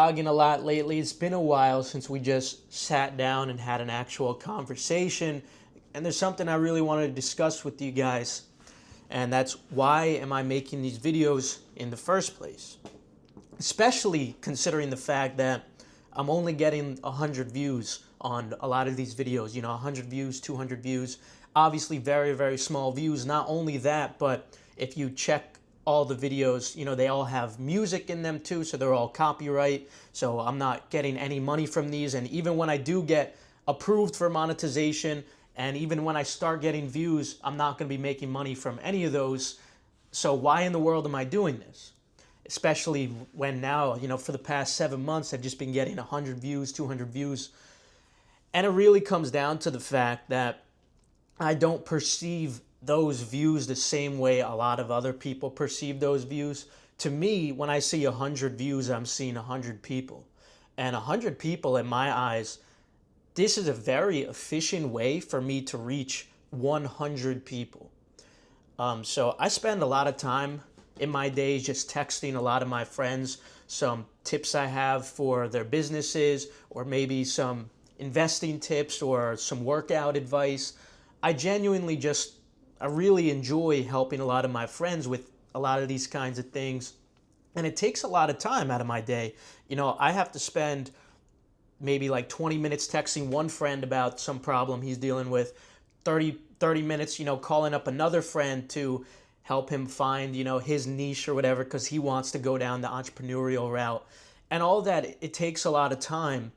vlogging a lot lately. It's been a while since we just sat down and had an actual conversation. And there's something I really wanted to discuss with you guys. And that's, why am I making these videos in the first place? Especially considering the fact that I'm only getting 100 views on a lot of these videos. 100 views, 200 views. Obviously very, very small views. Not only that, but if you check all the videos, they all have music in them too, so they're all copyright. So I'm not getting any money from these. And even when I do get approved for monetization, and even when I start getting views, I'm not going to be making money from any of those. So why in the world am I doing this? Especially when now, for the past 7 months, I've just been getting 100 views, 200 views. And it really comes down to the fact that I don't perceive those views the same way a lot of other people perceive those views. To me, when I see 100 views, I'm seeing 100 people. And 100 people, in my eyes, this is a very efficient way for me to reach 100 people. So I spend a lot of time in my days just texting a lot of my friends some tips I have for their businesses, or maybe some investing tips or some workout advice. I really enjoy helping a lot of my friends with a lot of these kinds of things. And it takes a lot of time out of my day. I have to spend maybe like 20 minutes texting one friend about some problem he's dealing with, 30 minutes, calling up another friend to help him find, his niche or whatever, because he wants to go down the entrepreneurial route. And all that, it takes a lot of time.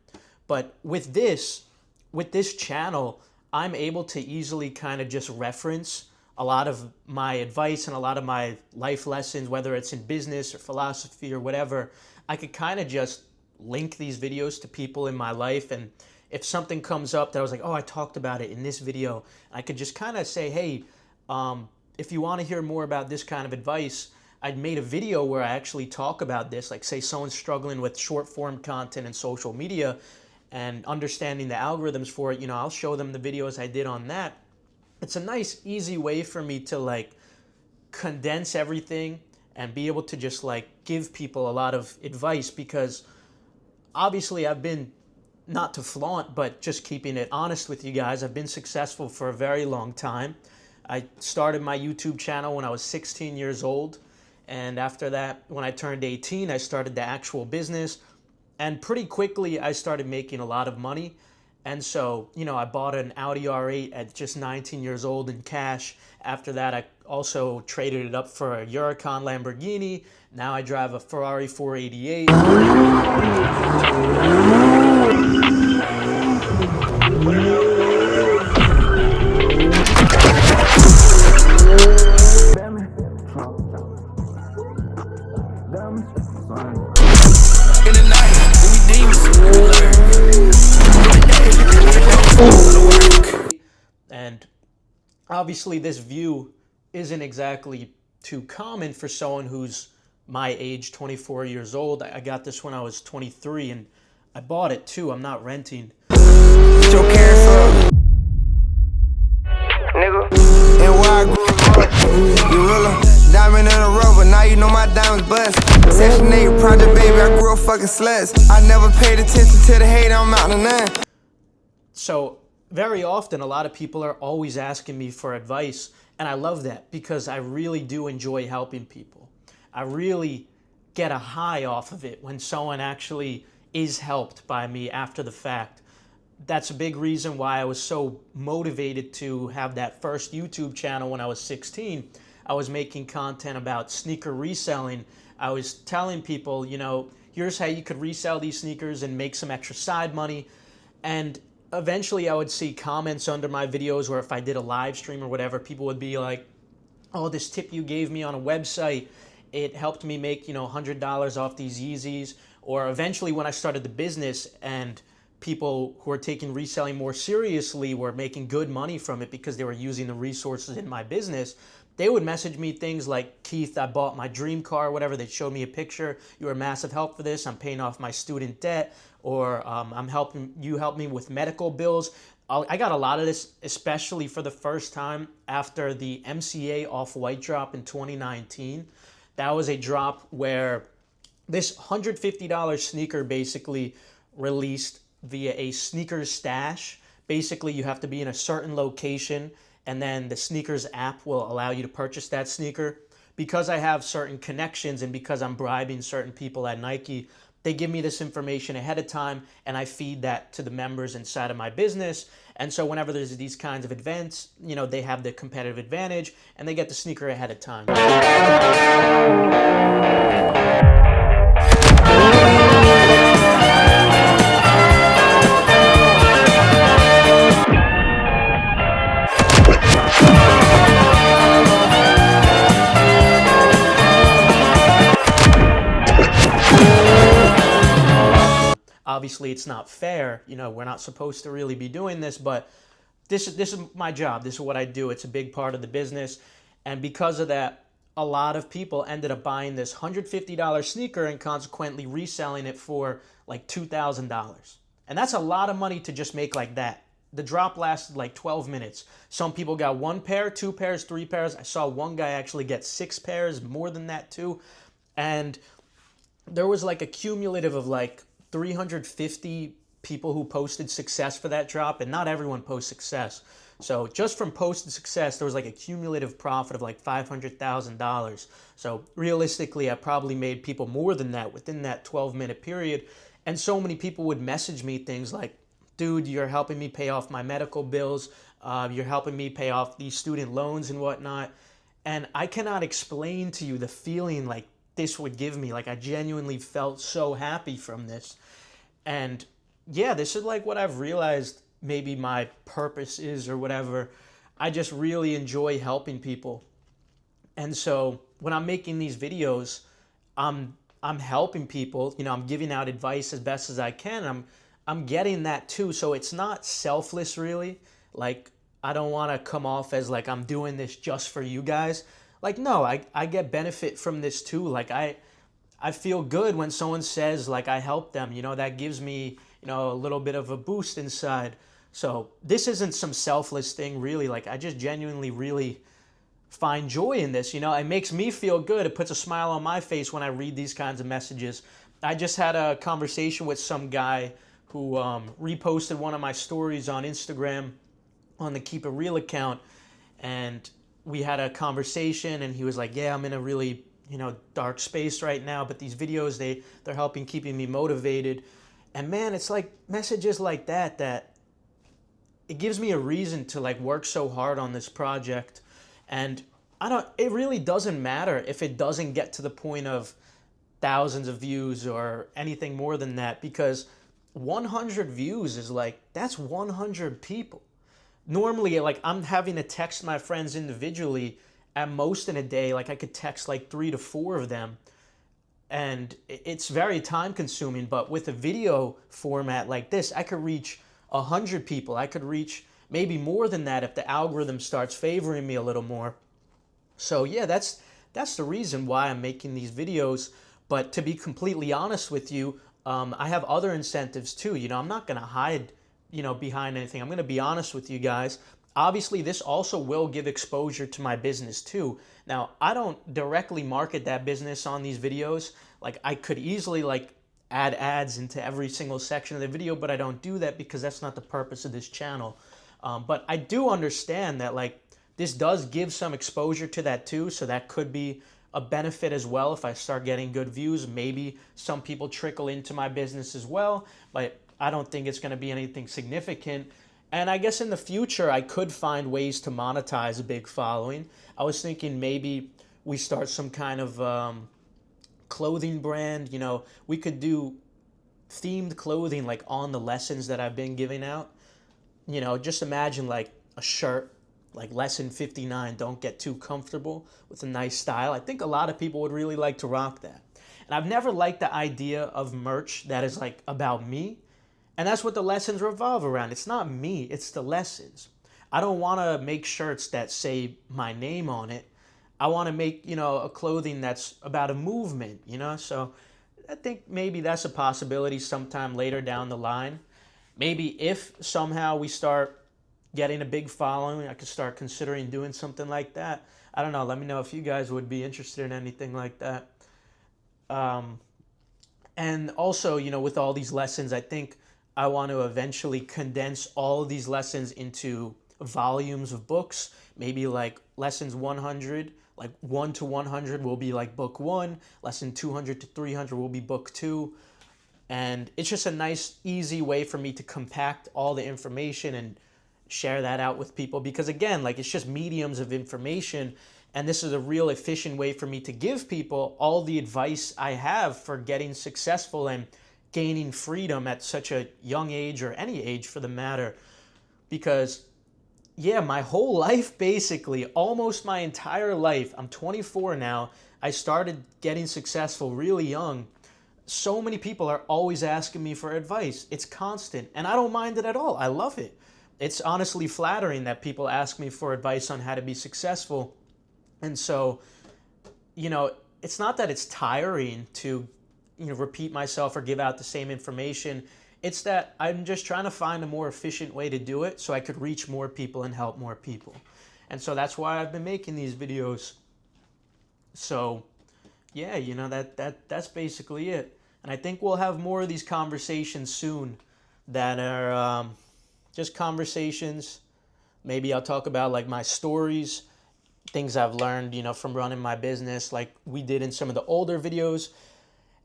But with this channel, I'm able to easily kind of just reference a lot of my advice and a lot of my life lessons, whether it's in business or philosophy or whatever. I could kind of just link these videos to people in my life. And if something comes up that I was like, oh, I talked about it in this video, I could just kind of say, hey, if you want to hear more about this kind of advice, I'd made a video where I actually talk about this. Like, say someone's struggling with short form content and social media and understanding the algorithms for it, I'll show them the videos I did on that. It's a nice, easy way for me to condense everything and be able to just give people a lot of advice, because obviously I've been, not to flaunt, but just keeping it honest with you guys, I've been successful for a very long time. I started my YouTube channel when I was 16 years old. And after that, when I turned 18, I started the actual business. And pretty quickly, I started making a lot of money. And so, I bought an Audi R8 at just 19 years old in cash. After that, I also traded it up for a Huracan Lamborghini. Now I drive a Ferrari 488. And obviously this view isn't exactly too common for someone who's my age, 24 years old. I got this when I was 23, and I bought it too. I'm not renting. Nigga. And where I grew up, gorilla, diamond in a rubber, now you know my diamonds bust. Section 8 project, baby, I grew up fucking sluts. I never paid attention to the hate, I'm out of none. So very often, a lot of people are always asking me for advice, and I love that because I really do enjoy helping people. I really get a high off of it when someone actually is helped by me after the fact. That's a big reason why I was so motivated to have that first YouTube channel when I was 16. I was making content about sneaker reselling. I was telling people, here's how you could resell these sneakers and make some extra side money. And eventually I would see comments under my videos, or if I did a live stream or whatever, people would be like, oh, this tip you gave me on a website, it helped me make, $100 off these Yeezys. Or eventually when I started the business and people who are taking reselling more seriously were making good money from it because they were using the resources in my business, they would message me things like, Keith, I bought my dream car, whatever. They showed me a picture. You were a massive help for this. I'm paying off my student debt. Or I'm helping you help me with medical bills. I got a lot of this, especially for the first time after the MCA Off-White drop in 2019. That was a drop where This $150 sneaker basically released via a sneakers stash. Basically, you have to be in a certain location, and then the sneakers app will allow you to purchase that sneaker. Because I have certain connections and because I'm bribing certain people at Nike, they give me this information ahead of time, and I feed that to the members inside of my business. And so whenever there's these kinds of events, they have the competitive advantage and they get the sneaker ahead of time. Obviously, it's not fair. We're not supposed to really be doing this, but this is my job. This is what I do. It's a big part of the business. And because of that, a lot of people ended up buying this $150 sneaker and consequently reselling it for like $2,000. And that's a lot of money to just make like that. The drop lasted like 12 minutes. Some people got 1 pair, 2 pairs, 3 pairs. I saw one guy actually get 6 pairs, more than that too. And there was like a cumulative of like 350 people who posted success for that drop, and not everyone posts success. So just from posted success, there was like a cumulative profit of like $500,000. So realistically, I probably made people more than that within that 12-minute period. And so many people would message me things like, dude, you're helping me pay off my medical bills. You're helping me pay off these student loans and whatnot. And I cannot explain to you the feeling like this would give me. Like, I genuinely felt so happy from this. And yeah, this is like what I've realized maybe my purpose is or whatever. I just really enjoy helping people. And so when I'm making these videos, I'm helping people, I'm giving out advice as best as I can. I'm getting that too. So it's not selfless really. Like, I don't want to come off as like I'm doing this just for you guys. Like, no, I get benefit from this too. Like, I feel good when someone says like I helped them, that gives me, a little bit of a boost inside. So this isn't some selfless thing really. Like, I just genuinely really find joy in this. It makes me feel good. It puts a smile on my face when I read these kinds of messages. I just had a conversation with some guy who reposted one of my stories on Instagram on the Keep It Real account, and we had a conversation, and he was like, yeah, I'm in a really, dark space right now, but these videos, they're helping keeping me motivated. And man, it's like messages like that it gives me a reason to like work so hard on this project. And it really doesn't matter if it doesn't get to the point of thousands of views or anything more than that, because 100 views is like, that's 100 people. Normally, like, I'm having to text my friends individually at most in a day. Like, I could text like 3 to 4 of them, and it's very time consuming. But with a video format like this, I could reach 100 people. I could reach maybe more than that if the algorithm starts favoring me a little more. So yeah, that's the reason why I'm making these videos. But to be completely honest with you, I have other incentives too. I'm not going to hide behind anything. I'm going to be honest with you guys. Obviously, this also will give exposure to my business too. Now, I don't directly market that business on these videos. Like, I could easily like add ads into every single section of the video, but I don't do that because that's not the purpose of this channel. But I do understand that like this does give some exposure to that too. So that could be a benefit as well. If I start getting good views, maybe some people trickle into my business as well, but I don't think it's going to be anything significant. And I guess in the future, I could find ways to monetize a big following. I was thinking maybe we start some kind of clothing brand. We could do themed clothing like on the lessons that I've been giving out. Just imagine like a shirt, like lesson 59, don't get too comfortable, with a nice style. I think a lot of people would really like to rock that. And I've never liked the idea of merch that is like about me. And that's what the lessons revolve around. It's not me, it's the lessons. I don't want to make shirts that say my name on it. I want to make, a clothing that's about a movement, So I think maybe that's a possibility sometime later down the line. Maybe if somehow we start getting a big following, I could start considering doing something like that. I don't know. Let me know if you guys would be interested in anything like that. And also, with all these lessons, I think I want to eventually condense all of these lessons into volumes of books. Maybe like lessons 100, like 1 to 100 will be like book 1, lesson 200 to 300 will be book 2. And it's just a nice, easy way for me to compact all the information and share that out with people. Because again, like, it's just mediums of information. And this is a real efficient way for me to give people all the advice I have for getting successful and gaining freedom at such a young age, or any age for the matter. Because, yeah, my whole life, basically, almost my entire life, I'm 24 now, I started getting successful really young. So many people are always asking me for advice. It's constant, and I don't mind it at all. I love it. It's honestly flattering that people ask me for advice on how to be successful. And so, it's not that it's tiring to, repeat myself or give out the same information. It's that I'm just trying to find a more efficient way to do it so I could reach more people and help more people. And so that's why I've been making these videos. So, yeah, that's basically it. And I think we'll have more of these conversations soon that are just conversations. Maybe I'll talk about like my stories, things I've learned, from running my business, like we did in some of the older videos.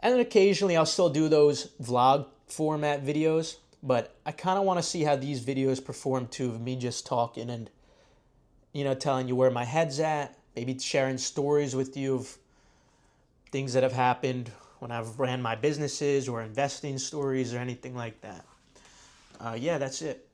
And then occasionally I'll still do those vlog format videos, but I kind of want to see how these videos perform too, of me just talking and, telling you where my head's at, maybe sharing stories with you of things that have happened when I've ran my businesses, or investing stories or anything like that. Yeah, that's it.